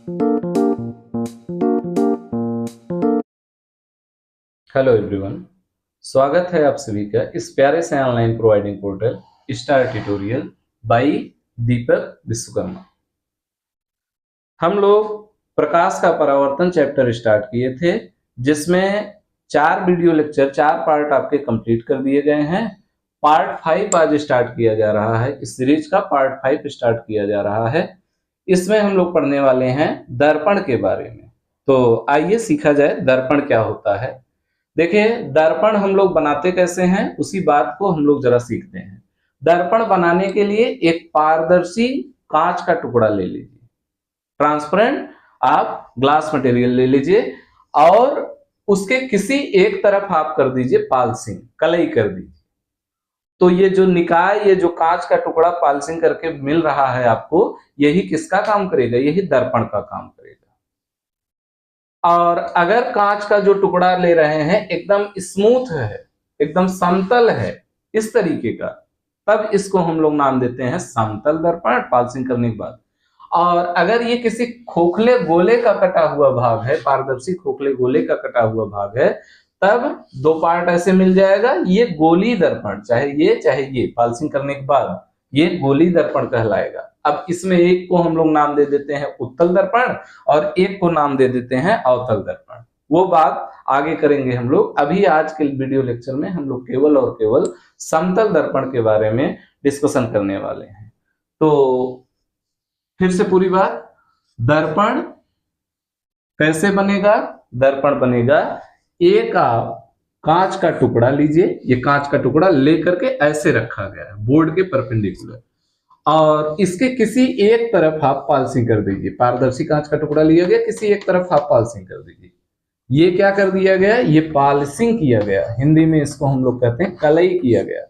Hello everyone, स्वागत है आप सभी का इस प्यारे से online providing portal star tutorial by Deepak Vishwakarma. हम लोग प्रकाश का परावर्तन चैप्टर स्टार्ट किए थे, जिसमें 4 वीडियो लेक्चर 4 पार्ट आपके कंप्लीट कर दिए गए हैं। पार्ट 5 आज स्टार्ट किया जा रहा है। इस सीरीज का पार्ट 5 स्टार्ट किया जा रहा है। इसमें हम लोग पढ़ने वाले हैं दर्पण के बारे में। तो आइए सीखा जाए दर्पण क्या होता है। देखिए, दर्पण हम लोग बनाते कैसे हैं, उसी बात को हम लोग जरा सीखते हैं। दर्पण बनाने के लिए एक पारदर्शी कांच का टुकड़ा ले लीजिए, ट्रांसपेरेंट आप ग्लास मटेरियल ले लीजिए और उसके किसी एक तरफ आप कर दीजिए पॉलिशिंग, कलई कर दीजिए। तो ये जो निकाय, ये जो कांच का टुकड़ा पॉलिशिंग करके मिल रहा है आपको, यही किसका काम करेगा? यही दर्पण का काम करेगा। और अगर कांच का जो टुकड़ा ले रहे हैं एकदम स्मूथ है, एकदम समतल है, इस तरीके का, तब इसको हम लोग नाम देते हैं समतल दर्पण पॉलिशिंग करने के बाद। और अगर ये किसी खोखले गोले का कटा हुआ भाग है, पारदर्शी खोखले गोले का कटा हुआ भाग है, तब 2 पार्ट ऐसे मिल जाएगा। ये गोली दर्पण, चाहे ये पॉलिशिंग करने के बाद ये गोली दर्पण कहलाएगा। अब इसमें एक को हम लोग नाम दे देते हैं उत्तल दर्पण और एक को नाम दे देते हैं अवतल दर्पण। वो बात आगे करेंगे हम लोग। अभी आज के वीडियो लेक्चर में हम लोग केवल और केवल समतल दर्पण के बारे में डिस्कशन करने वाले हैं। तो फिर से पूरी बात, दर्पण कैसे बनेगा? दर्पण बनेगा, एक आप कांच का टुकड़ा लीजिए, ये कांच का टुकड़ा लेकर के ऐसे रखा गया है बोर्ड के परपेंडिकुलर, और इसके किसी एक तरफ आप पॉलिशिंग कर दीजिए। पारदर्शी कांच का टुकड़ा लिया गया, किसी एक तरफ आप पॉलिशिंग कर दीजिए। ये क्या कर दिया गया? ये पॉलिशिंग किया गया। हिंदी में इसको हम लोग कहते हैं कलई किया गया।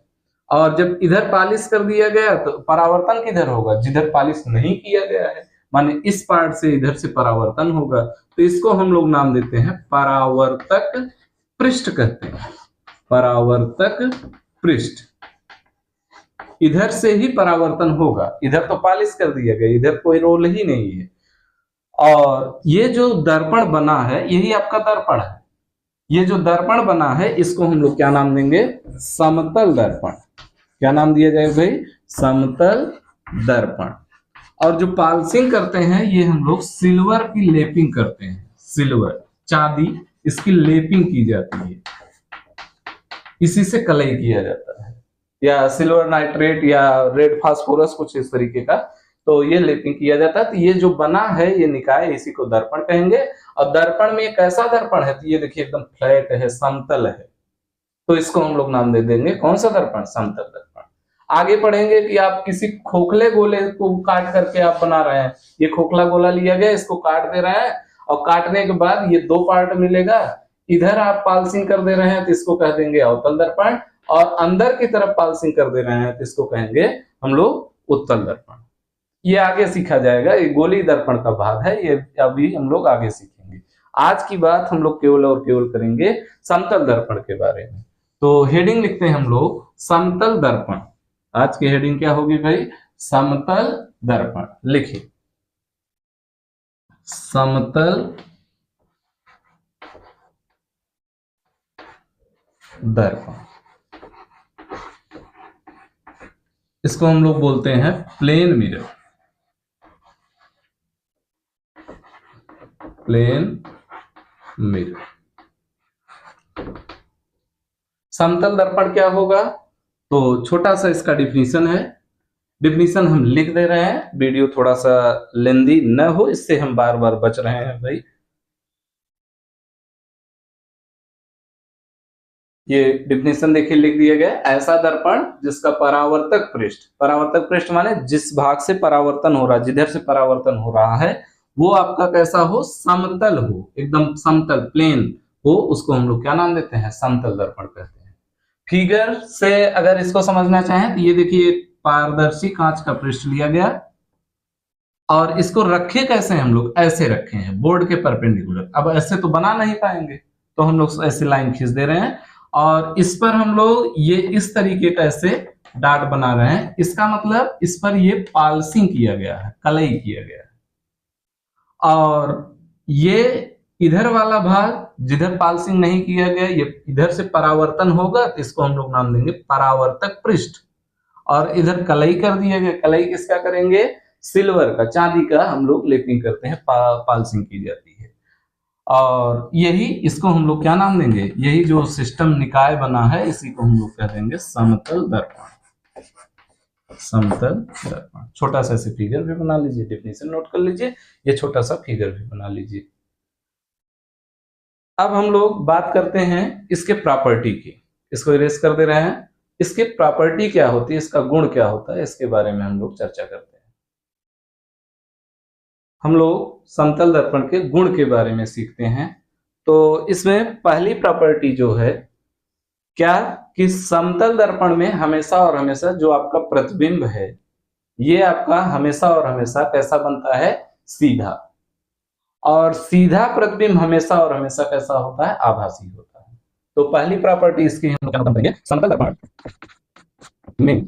और जब इधर पॉलिश कर दिया गया तो परावर्तन किधर होगा? जिधर पॉलिश नहीं किया गया है, माने इस पार्ट से इधर से परावर्तन होगा, तो इसको हम लोग नाम देते हैं परावर्तक पृष्ठ कहते हैं। परावर्तक पृष्ठ, इधर से ही परावर्तन होगा, इधर तो पॉलिश कर दिया गया, इधर कोई रोल ही नहीं है। और ये जो दर्पण बना है, यही आपका दर्पण है। ये जो दर्पण बना है, इसको हम लोग क्या नाम देंगे? समतल दर्पण। क्या नाम दिया जाएगा भाई? समतल दर्पण। और जो पॉलिशिंग करते हैं, ये हम लोग सिल्वर की लेपिंग करते हैं। सिल्वर, चांदी, इसकी लेपिंग की जाती है, इसी से कलई किया जाता है, या सिल्वर नाइट्रेट या रेड फास्फोरस, कुछ इस तरीके का। तो ये लेपिंग किया जाता है। तो ये जो बना है, ये निकाय, इसी को दर्पण कहेंगे। और दर्पण में कैसा दर्पण है? तो ये देखिए एकदम फ्लैट है, समतल है, तो इसको हम लोग नाम दे देंगे कौन सा दर्पण? समतल दर्पण। आगे पढ़ेंगे कि आप किसी खोखले गोले को काट करके आप बना रहे हैं। ये खोखला गोला लिया गया, इसको काट दे रहे हैं, और काटने के बाद ये 2 पार्ट मिलेगा। इधर आप पॉलिशिंग कर दे रहे हैं, तो इसको कह देंगे अवतल दर्पण, और अंदर की तरफ पॉलिशिंग कर दे रहे हैं, तो इसको कहेंगे हम लोग उत्तल दर्पण। ये आगे सीखा जाएगा। ये गोली दर्पण का भाग है, ये अभी हम लोग आगे सीखेंगे। आज की बात हम लोग केवल और केवल करेंगे समतल दर्पण के बारे में। तो हेडिंग लिखते हैं हम लोग समतल दर्पण। आज की हेडिंग क्या होगी भाई? समतल दर्पण। लिखिए, समतल दर्पण। इसको हम लोग बोलते हैं प्लेन मिरर। Plane mirror. समतल दर्पण क्या होगा? तो छोटा सा इसका डिफिनीशन है। डिफिनीशन हम लिख दे रहे हैं, वीडियो थोड़ा सा लेंदी न हो, इससे हम बार बार बच रहे हैं भाई। ये डिफिनीशन देखिए लिख दिया गया, ऐसा दर्पण जिसका परावर्तक पृष्ठ, परावर्तक पृष्ठ माने जिस भाग से परावर्तन हो रहा है, जिधर से परावर्तन हो रहा है, वो आपका कैसा हो? समतल हो, एकदम समतल, प्लेन हो, उसको हम लोग क्या नाम देते हैं? समतल दर्पण कहते हैं। फिगर से अगर इसको समझना चाहें तो ये देखिए, पारदर्शी कांच का पृष्ठ लिया गया, और इसको रखे कैसे हम लोग? ऐसे रखे हैं बोर्ड के परपेंडिकुलर। अब ऐसे तो बना नहीं पाएंगे, तो हम लोग ऐसे लाइन खींच दे रहे हैं, और इस पर हम लोग ये इस तरीके का ऐसे डाट बना रहे हैं। इसका मतलब इस पर ये पॉलिशिंग किया गया है, कलई किया गया है। और ये इधर वाला भाग जिधर पाल्सिंग नहीं किया गया, ये इधर से परावर्तन होगा तो इसको हम लोग नाम देंगे परावर्तक पृष्ठ। और इधर कलई कर दिया गया, कलई किसका करेंगे? सिल्वर का, चांदी का हम लोग लेपिंग करते हैं, पाल्सिंग की जाती है। और यही इसको हम लोग क्या नाम देंगे? यही जो सिस्टम निकाय बना है इसी को हम लोग कह देंगे समतल दर्पण। समतल दर्पण। छोटा सा ऐसे फिगर भी बना लीजिए, डेफिनेशन नोट कर लीजिए, ये छोटा सा फिगर भी बना लीजिए। अब हम लोग बात करते हैं इसके प्रॉपर्टी की। इसको इरेज कर दे रहे हैं। इसकी प्रॉपर्टी क्या होती है, इसका गुण क्या होता है, इसके बारे में हम लोग चर्चा करते हैं। हम लोग समतल दर्पण के गुण के बारे में सीखते हैं। तो इसमें पहली प्रॉपर्टी जो है क्या, कि समतल दर्पण में हमेशा और हमेशा जो आपका प्रतिबिंब है ये आपका हमेशा और हमेशा कैसा बनता है? सीधा। और सीधा प्रतिबिंब हमेशा और हमेशा कैसा होता है? आभासी होता है। तो पहली प्रॉपर्टी इसकी हम क्या बताएंगे? समतल दर्पण में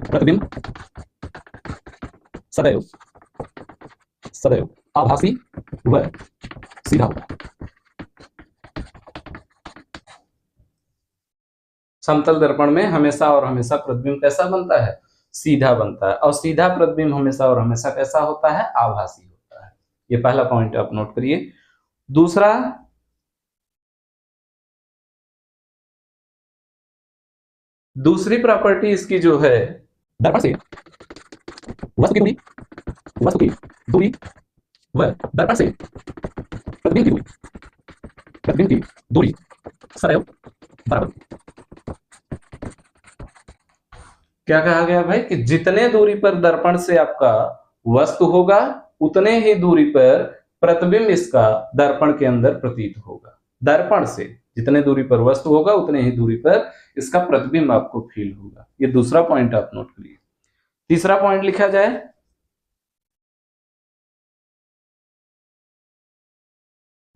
प्रतिबिंब सदैव सदैव आभासी व सीधा होता है। समतल दर्पण में हमेशा और हमेशा प्रतिबिंब कैसा बनता है? सीधा बनता है। और सीधा प्रतिबिंब हमेशा और हमेशा कैसा होता है? आभासी होता है। ये पहला पॉइंट आप नोट करिए। दूसरा, दूसरी प्रॉपर्टी इसकी जो है, दर्पण से वस्तु की दूरी व दर्पण से प्रतिबिंब की दूरी सदैव बराबर। क्या कहा गया भाई? कि जितने दूरी पर दर्पण से आपका वस्तु होगा उतने ही दूरी पर प्रतिबिंब इसका दर्पण के अंदर प्रतीत होगा। दर्पण से जितने दूरी पर वस्तु होगा उतने ही दूरी पर इसका प्रतिबिंब आपको फील होगा। ये दूसरा पॉइंट आप नोट करिए। तीसरा पॉइंट लिखा जाए,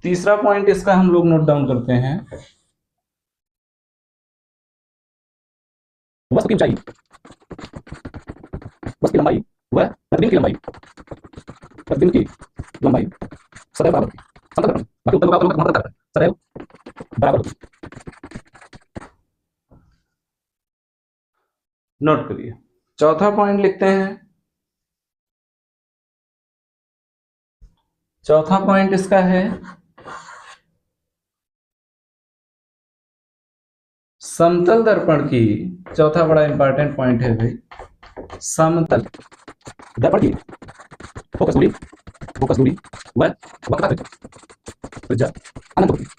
तीसरा पॉइंट इसका हम लोग नोट डाउन करते हैं, वस्तु की ऊंचाई, वस्तु की लंबाई व प्रतिबिंब की लंबाई, प्रतिबिंब की लंबाई सदैव बराबर होती है। बाकी ऊपर का सदैव बराबर होती है। नोट करिए। चौथा पॉइंट लिखते हैं। चौथा पॉइंट इसका है समतल दर्पण की, चौथा बड़ा इंपॉर्टेंट पॉइंट है भाई, समतल दर्पण की फोकस दूरी व वक्रता त्रिज्या अनंत होती है।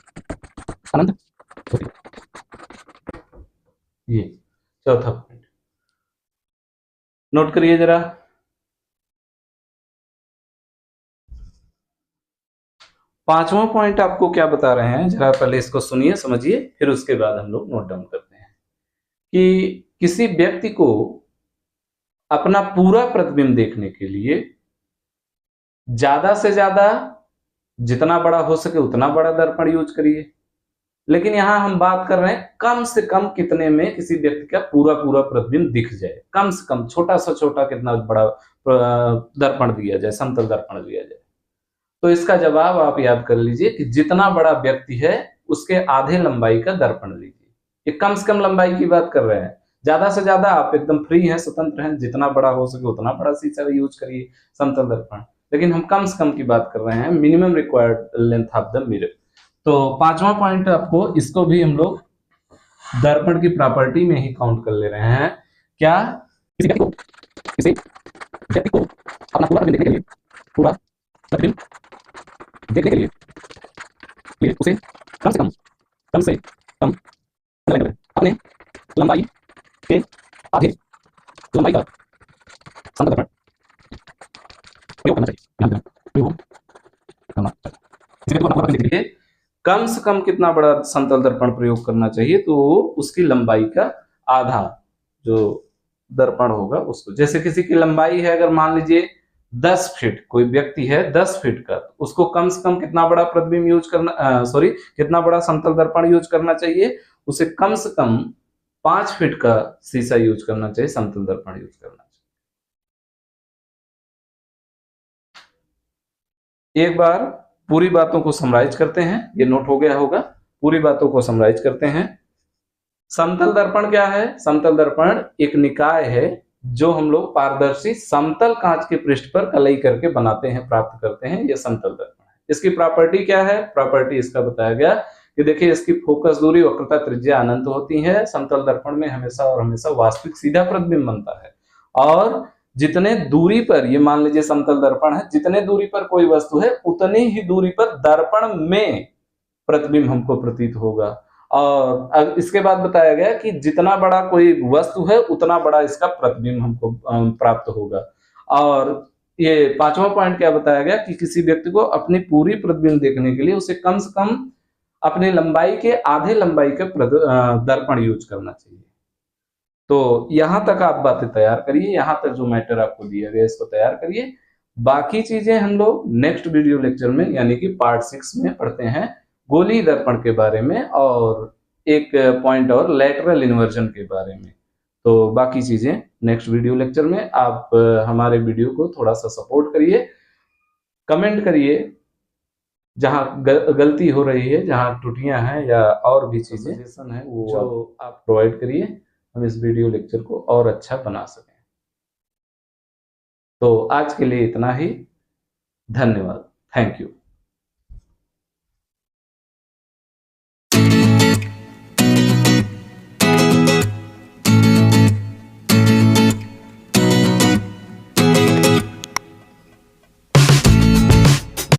ये चौथा पॉइंट नोट करिए जरा। पांचवा पॉइंट आपको क्या बता रहे हैं, जरा पहले इसको सुनिए, समझिए, फिर उसके बाद हम लोग नोट डाउन करते हैं। कि किसी व्यक्ति को अपना पूरा प्रतिबिंब देखने के लिए ज्यादा से ज्यादा जितना बड़ा हो सके उतना बड़ा दर्पण यूज करिए। लेकिन यहां हम बात कर रहे हैं कम से कम कितने में किसी व्यक्ति का पूरा पूरा प्रतिबिंब दिख जाए। कम से कम छोटा सा छोटा कितना बड़ा दर्पण दिया जाए, समतल दर्पण दिया जाए। तो इसका जवाब आप याद कर लीजिए कि जितना बड़ा व्यक्ति है उसके आधे लंबाई का दर्पण लीजिए। ये कम से कम लंबाई की बात कर रहे हैं। ज्यादा से ज्यादा आप एकदम फ्री हैं, स्वतंत्र हैं, जितना बड़ा हो सके उतना बड़ा शीशा यूज करिए, समतल दर्पण। लेकिन हम कम से कम की बात कर रहे हैं, minimum required length of the mirror. तो पांचवा पॉइंट आपको, इसको भी हम लोग दर्पण की प्रॉपर्टी में ही काउंट कर ले रहे हैं। क्या? किसी व्यक्ति को अपना पूरा देखने के लिए, पूरा प्रतिबिंब देखने के लिए उसे कम से कम अपने लंबाई के आधे लंबाई का समतल दर्पण प्रयोग करना चाहिए। कम से कम कितना बड़ा समतल दर्पण प्रयोग करना चाहिए? तो उसकी लंबाई का आधा जो दर्पण होगा उसको, जैसे किसी की लंबाई है अगर मान लीजिए 10 फीट, कोई व्यक्ति है 10 फीट का, उसको कम से कम कितना बड़ा प्रतिबिंब यूज करना, कितना बड़ा समतल दर्पण यूज करना चाहिए? उसे कम से कम 5 फीट का शीशा यूज करना चाहिए, समतल दर्पण यूज करना चाहिए। एक बार पूरी बातों को समराइज करते हैं, ये नोट हो गया होगा। पूरी बातों को समराइज करते हैं। समतल दर्पण क्या है? समतल दर्पण एक निकाय है जो हम लोग पारदर्शी समतल कांच के पृष्ठ पर कलई करके बनाते हैं, प्राप्त करते हैं, ये समतल दर्पण है। इसकी प्रॉपर्टी क्या है? प्रॉपर्टी इसका बताया गया कि देखिए इसकी फोकस दूरी, वक्रता, त्रिज्या अनंत होती है। समतल दर्पण में हमेशा और हमेशा वास्तविक सीधा प्रतिबिंब बनता है, और जितने दूरी पर, ये मान लीजिए समतल दर्पण है, जितने दूरी पर कोई वस्तु है उतनी ही दूरी पर दर्पण में प्रतिबिंब हमको प्रतीत होगा। और अब इसके बाद बताया गया कि जितना बड़ा कोई वस्तु है उतना बड़ा इसका प्रतिबिंब हमको प्राप्त होगा। और ये पांचवा पॉइंट क्या बताया गया कि किसी व्यक्ति को अपनी पूरी प्रतिबिंब देखने के लिए उसे कम से कम अपनी लंबाई के आधे लंबाई के दर्पण यूज करना चाहिए। तो यहां तक आप बातें तैयार करिए, यहां तक जो मैटर आपको दिया गया इसको तैयार करिए। बाकी चीजें हम लोग नेक्स्ट वीडियो लेक्चर में यानी कि पार्ट 6 में पढ़ते हैं, गोलीय दर्पण के बारे में, और एक पॉइंट और लैटरल इन्वर्जन के बारे में। तो बाकी चीजें नेक्स्ट वीडियो लेक्चर में। आप हमारे वीडियो को थोड़ा सा सपोर्ट करिए, कमेंट करिए जहां गलती हो रही है, जहां त्रुटियां हैं या और भी चीजें है वो जो आप प्रोवाइड करिए, हम इस वीडियो लेक्चर को और अच्छा बना सकें। तो आज के लिए इतना ही। धन्यवाद। Thank you.